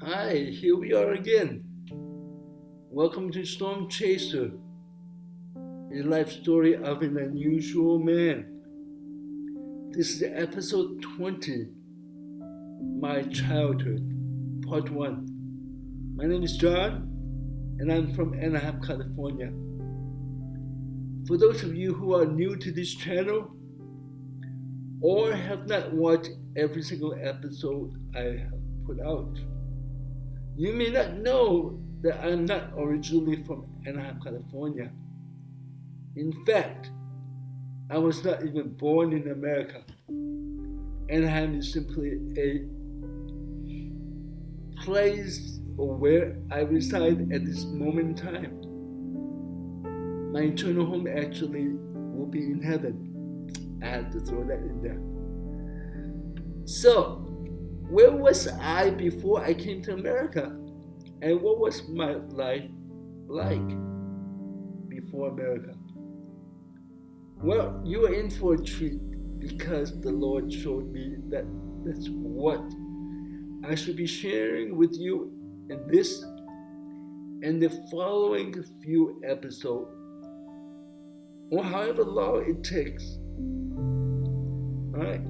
Hi, here we are again. Welcome to Storm Chaser, a life story of an unusual man. This is episode 20, My Childhood, part 1. My name is John, and I'm from Anaheim, California. For those of you who are new to this channel or have not watched every single episode I have put out, you may not know that I'm not originally from Anaheim, California. In fact, I was not even born in America. Anaheim is simply a place where I reside at this moment in time. My eternal home actually will be in heaven. I had to throw that in there. So, where was I before I came to America? And what was my life like before America? Well, you are in for a treat because the Lord showed me that that's what I should be sharing with you in this and the following few episodes, or however long it takes. Alright?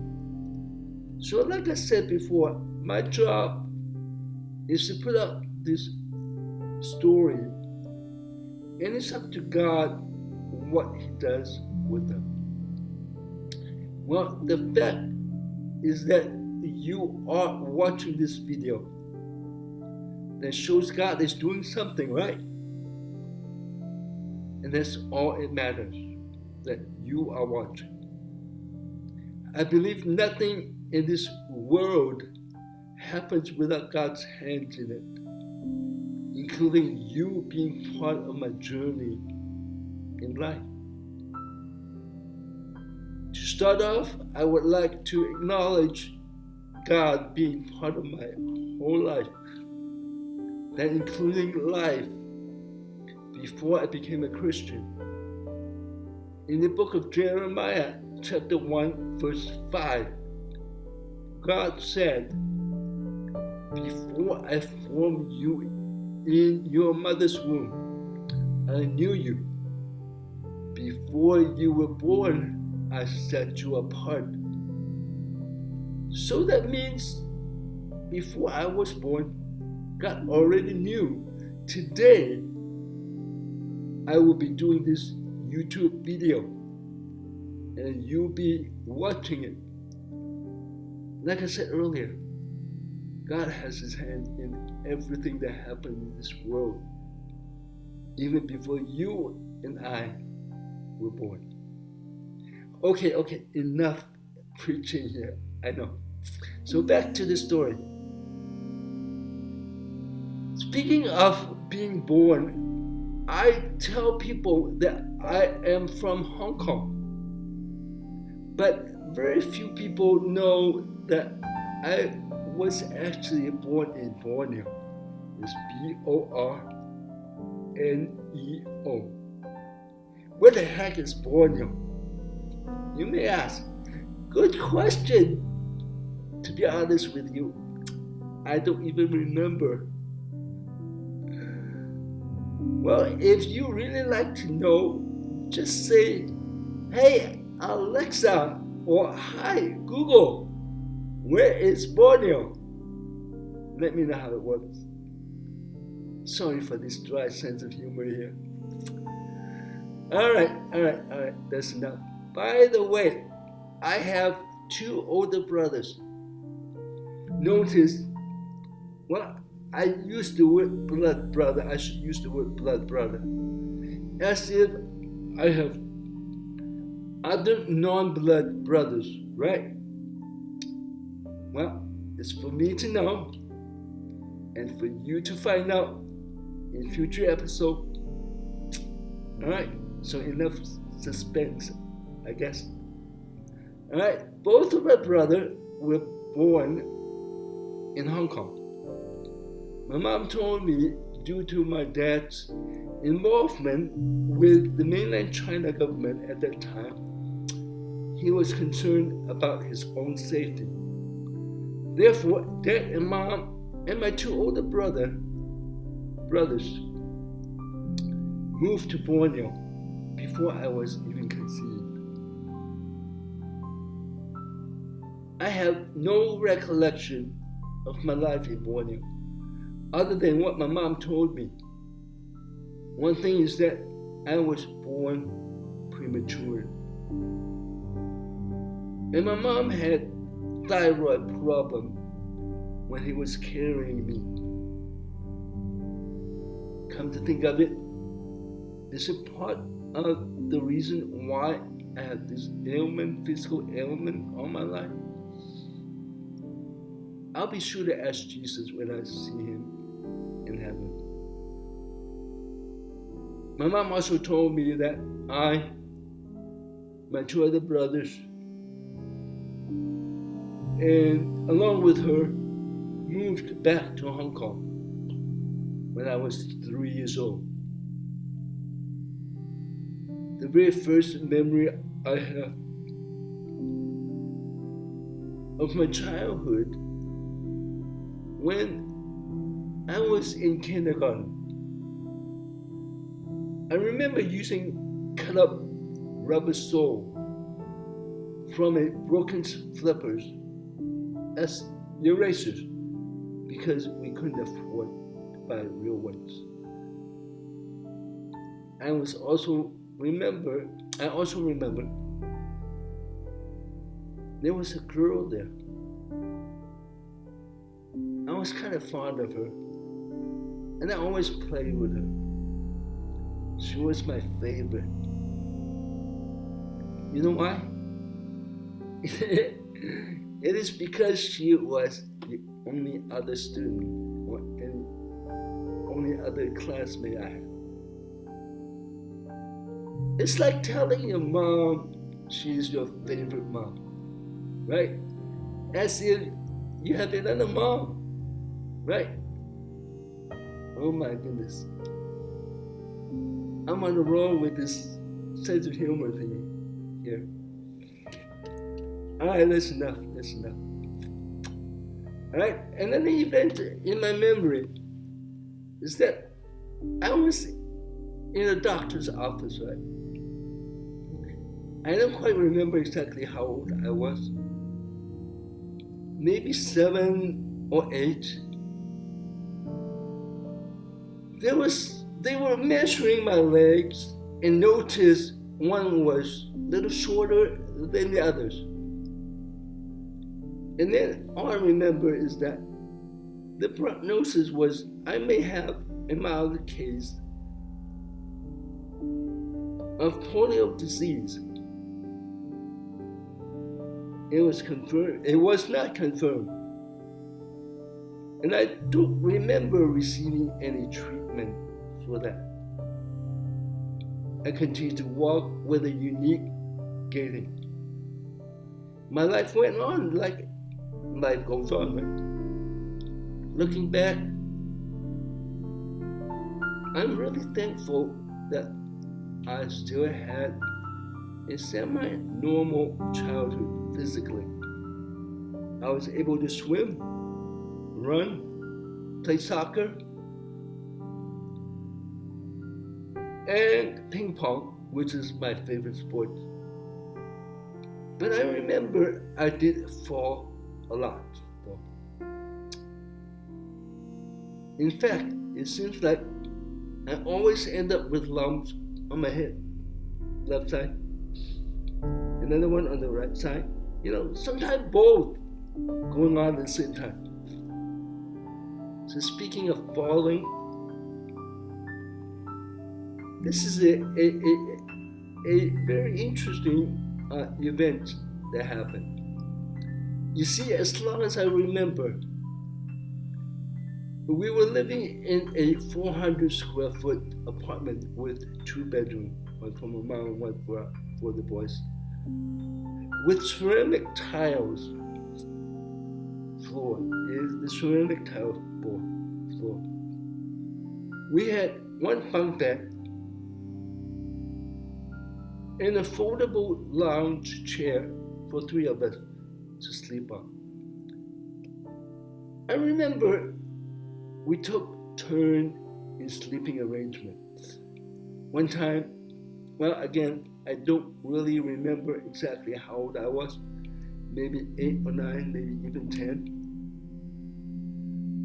So like I said before, my job is to put out this story, and it's up to God what He does with them. Well, the fact is that you are watching this video that shows God is doing something right. And that's all it matters, that you are watching. I believe nothing in this world happens without God's hands in it, including you being part of my journey in life. To start off, I would like to acknowledge God being part of my whole life, that including life before I became a Christian. In the book of Jeremiah, chapter 1, verse 5, God said, "Before I formed you in your mother's womb, I knew you. Before you were born, I set you apart." So that means before I was born, God already knew today I will be doing this YouTube video and you'll be watching it. Like I said earlier, God has His hand in everything that happens in this world, even before you and I were born. Okay, enough preaching here, I know. So back to the story. Speaking of being born, I tell people that I am from Hong Kong, but very few people know that I was actually born in Borneo. It's Borneo. Where the heck is Borneo? You may ask. Good question. To be honest with you, I don't even remember. Well, if you really like to know, just say, "Hey Alexa," or "Hi Google, where is Borneo?" Let me know how it works. Sorry for this dry sense of humor here. Alright, that's enough. By the way, I have 2 older brothers. Notice, well, I use the word blood brother. I should use the word blood brother, as if I have other non-blood brothers, right? Well, it's for me to know and for you to find out in future episodes. Alright, so enough suspense, I guess. Alright, both of my brothers were born in Hong Kong. My mom told me, due to my dad's involvement with the mainland China government at that time, he was concerned about his own safety. Therefore, Dad and Mom And my two older brothers moved to Borneo before I was even conceived. I have no recollection of my life in Borneo, other than what my mom told me. One thing is that I was born premature. And my mom had thyroid problem when he was carrying me. Come to think of it, is it part of the reason why I have this ailment, physical ailment all my life? I'll be sure to ask Jesus when I see him in heaven. My mom also told me that my two other brothers, and along with her, moved back to Hong Kong when I was 3 years old. The very first memory I have of my childhood when I was in kindergarten. I remember using cut up rubber sole from a broken flippers as erasers because we couldn't afford to buy real ones. I also remember there was a girl there. I was kind of fond of her, and I always played with her. She was my favorite. You know why? It is because she was the only other student or any only other classmate I had. It's like telling your mom she's your favorite mom, right? As if you have another mom, right? Oh my goodness. I'm on the road with this sense of humor thing here. All right, that's enough. All right, and then the event in my memory is that I was in a doctor's office, right? I don't quite remember exactly how old I was. Maybe 7 or 8. They were measuring my legs and noticed one was a little shorter than the others. And then all I remember is that the prognosis was I may have a mild case of polio disease. It was confirmed. It was not confirmed. And I don't remember receiving any treatment for that. I continued to walk with a unique gaiting. My life went on like life goes on, right? Looking back, I'm really thankful that I still had a semi-normal childhood physically. I was able to swim, run, play soccer, and ping pong, which is my favorite sport. But I remember I did fall a lot, though. In fact, it seems like I always end up with lumps on my head, left side, another one on the right side. Sometimes both going on at the same time. So speaking of falling, this is a very interesting event that happened. You see, as long as I remember, we were living in a 400 square foot apartment with 2 bedrooms, one for my mom and one for the boys, with ceramic tiles floor. It is the ceramic tile floor. We had one bunk bed and a foldable lounge chair for 3 of us to sleep on. I remember We took turns in sleeping arrangements. One time, well, again, I don't really remember exactly how old I was, maybe 8 or 9, maybe even 10.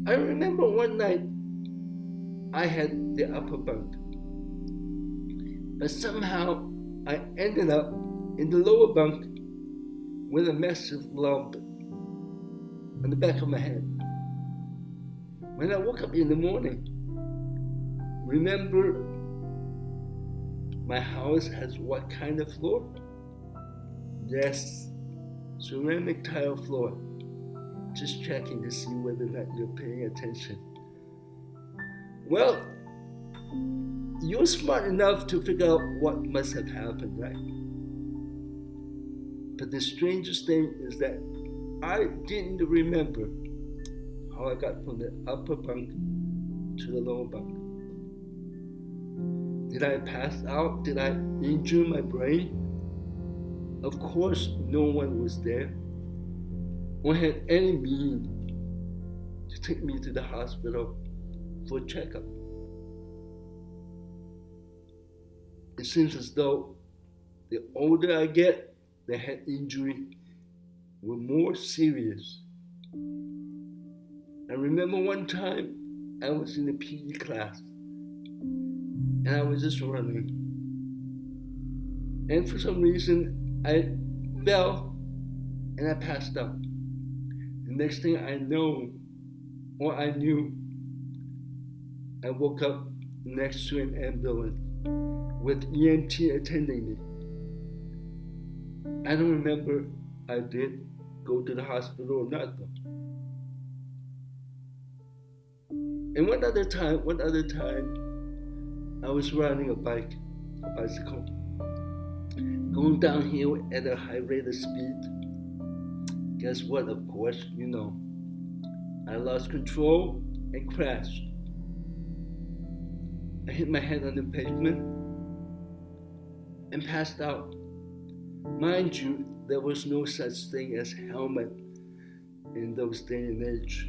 I remember one night I had the upper bunk, but somehow I ended up in the lower bunk with a massive lump on the back of my head. When I woke up in the morning, remember my house has what kind of floor? Yes, ceramic tile floor. Just checking to see whether or not you're paying attention. Well, you're smart enough to figure out what must have happened, right? But the strangest thing is that I didn't remember how I got from the upper bunk to the lower bunk. Did I pass out? Did I injure my brain? Of course, no one was there or had any means to take me to the hospital for a checkup. It seems as though the older I get, the head injury were more serious. I remember one time I was in a PE class and I was just running. And for some reason, I fell and I passed out. The next thing I know, or I knew, I woke up next to an ambulance with EMT attending me. I don't remember I did go to the hospital or not though. And one other time, I was riding a bicycle, going downhill at a high rate of speed. Guess what? Of course, you know, I lost control and crashed. I hit my head on the pavement and passed out. Mind you, there was no such thing as helmet in those day and age.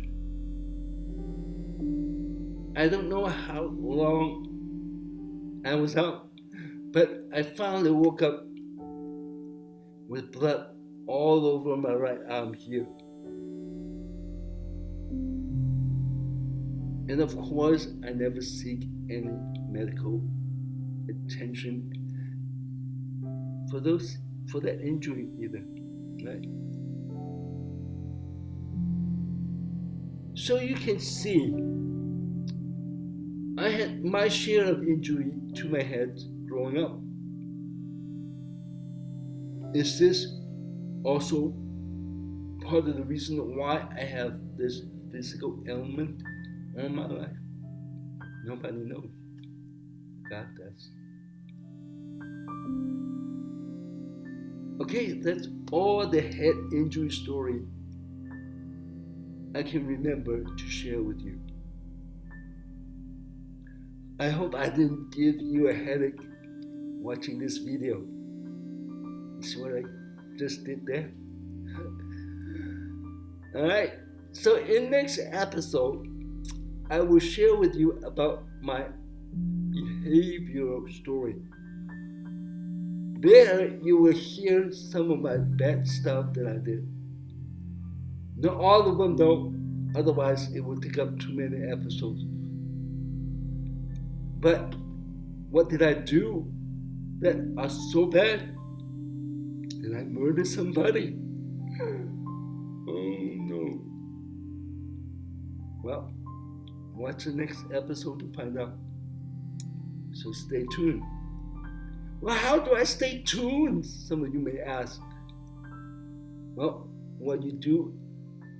I don't know how long I was out, but I finally woke up with blood all over my right arm here. And of course, I never seek any medical attention for that injury either, right? So you can see, I had my share of injury to my head growing up. Is this also part of the reason why I have this physical ailment all my life? Nobody knows. God does. Okay, that's all the head injury story I can remember to share with you. I hope I didn't give you a headache watching this video. See what I just did there? Alright, so in next episode, I will share with you about my behavioral story. There you will hear some of my bad stuff that I did. Not all of them though, otherwise it would take up too many episodes. But what did I do that are so bad? Did I murder somebody? Oh no. Well, watch the next episode to find out. So stay tuned. Well, how do I stay tuned? Some of you may ask. Well, what you do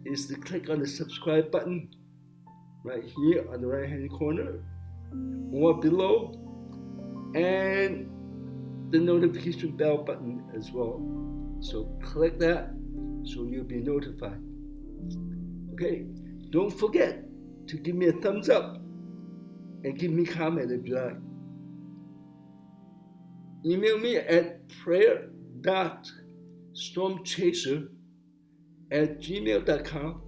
is to click on the subscribe button right here on the right hand corner or below, and the notification bell button as well. So click that so you'll be notified. Okay, don't forget to give me a thumbs up and give me a comment if you like. Email me at prayer.stormchaser@gmail.com.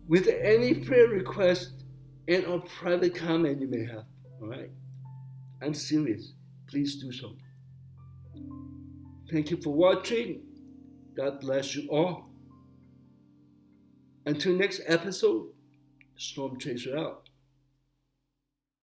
with any prayer request and or private comment you may have. All right? I'm serious. Please do so. Thank you for watching. God bless you all. Until next episode, Storm Chaser out.